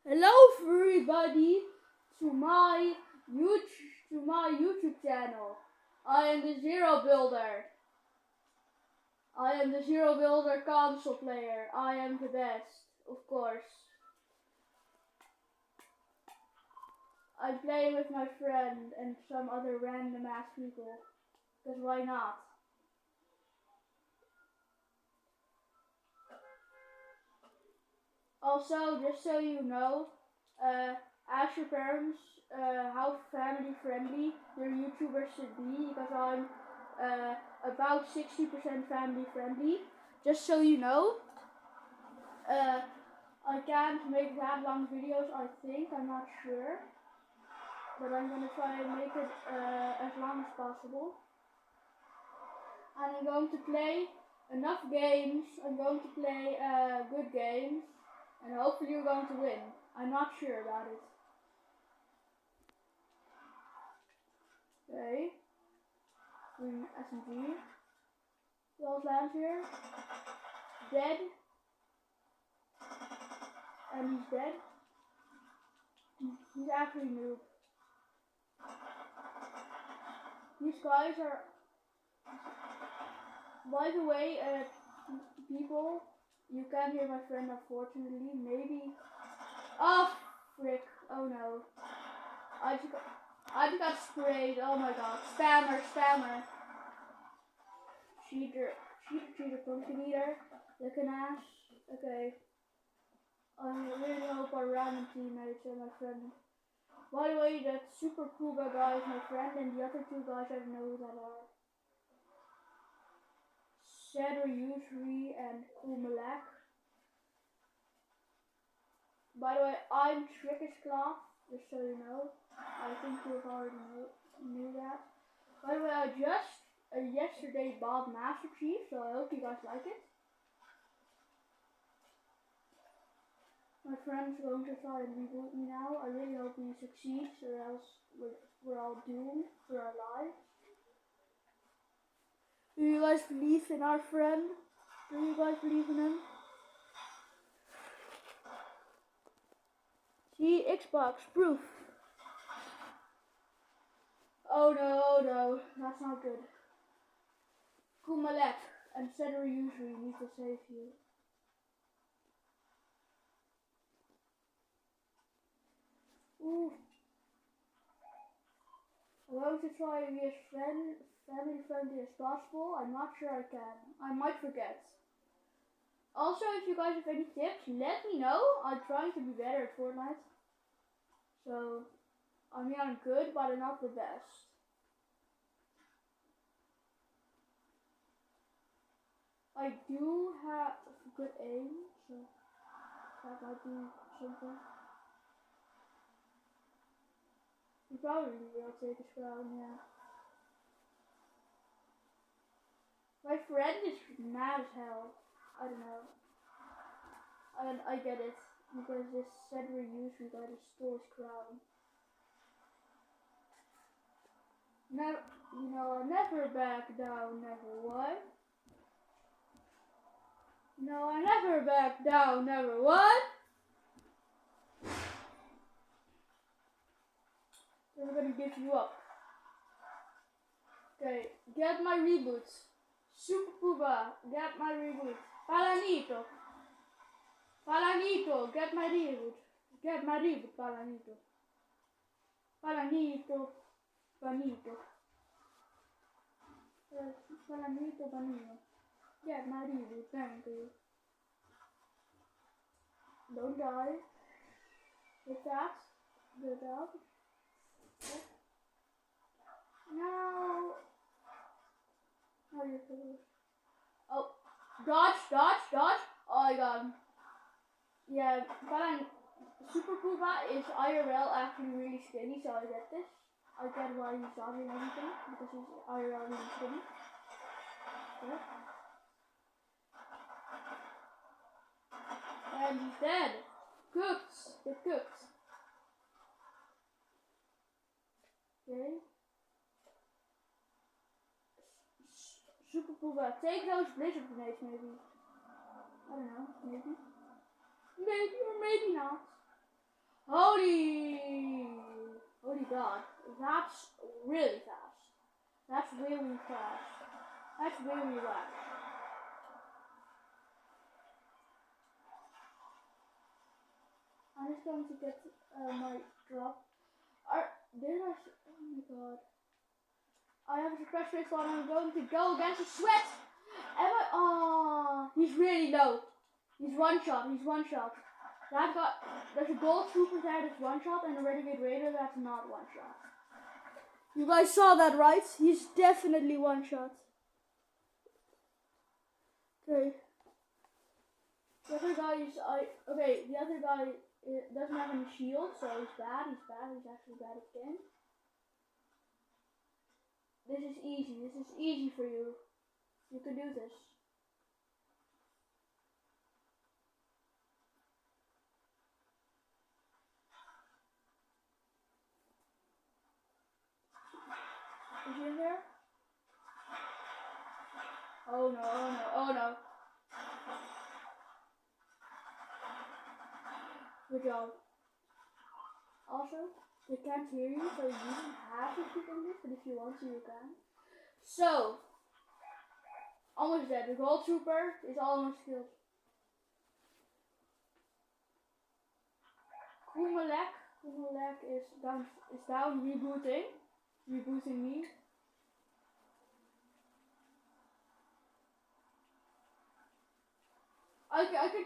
Hello everybody to my YouTube channel. I am the Zero Builder. I am the Zero Builder console player. I am the best, of course. I'm playing with my friend and some other random ass people. Because why not? Also, just so you know, ask your parents how family friendly their YouTubers should be, because I'm about 60% family friendly. Just so you know, I can't make that long videos, I think, I'm not sure, but I'm gonna try and make it as long as possible. And I'm going to play enough games, I'm going to play good games, and hopefully you're going to win. I'm not sure about it. Okay. Green SMG. Who else lands here? Dead. And he's dead. He's actually noob. These guys are... By the way, people, you can't hear my friend unfortunately. Maybe... Oh, frick. Oh no. I just got sprayed. Oh my god. Spammer. Cheater, pumpkin eater. Looking ass. Okay. I really hope our random teammates are my friend. By the way, that Super Kuba guy is my friend, and the other two guys I don't know who that are. Shadow Yusri and Kumalak. By the way, I'm Trickish Cloth, just so you know. I think you already knew that. By the way, I just yesterday bought Master Chief, so I hope you guys like it. My friend's going to try and reboot me now. I really hope he succeeds, or else we're all doomed for our lives. Do you guys believe in our friend? Do you guys believe in him? See, Xbox proof. Oh no, that's not good. Kumalek and Cedar usually need to save you. Ooh. I'm going to try to be as family friendly as possible. I'm not sure I can. I might forget. Also, if you guys have any tips, let me know. I'm trying to be better at Fortnite. So, I mean, I'm good, but I'm not the best. I do have good aim, so that might be something. You probably will take a crown, yeah. My friend is mad as hell. I don't know. And I get it, because this Cedric usually got to steal his crown. Never, I never back down, never what? No, I never back down, never what? We're gonna give you up. Okay, get my reboot. Super Puba, get my reboot. Palanito, get my reboot. Get my reboot, Palanito. Palanito, Panito. Palanito, Panito. Get my reboot, thank you. Don't die. Hit that. Good job. No. How you feel? Oh, dodge. Oh, I got him. Yeah, but Super Puba is IRL actually really skinny, so I get this. I get why he's dodging everything, because he's IRL really skinny. Yeah. And he's dead. Cooked. Get cooked. Okay. Super Puba, take those blizzard grenades maybe. I don't know, maybe. Maybe or maybe not. Holy God, that's really fast. That's really fast. That's really fast. I'm just going to get my drop. Oh my God. I have a suppressed race on. I'm going to go against the sweat. He's really low. He's one shot. There's a gold trooper there that's one shot, and a renegade raider that's not one shot. You guys saw that, right? He's definitely one shot. Okay. The other guy doesn't have any shield, so he's bad. He's actually bad again. This is easy for you. You can do this. Is he in there? Oh no. Good job. Also, they can't hear you, so you don't have to speak English, but if you want to, you can. So, almost dead. The gold trooper is almost killed. Kumalek is down rebooting me. I can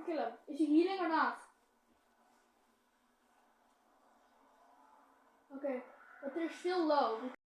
kill him. Is he healing or not? Okay, but they're still low.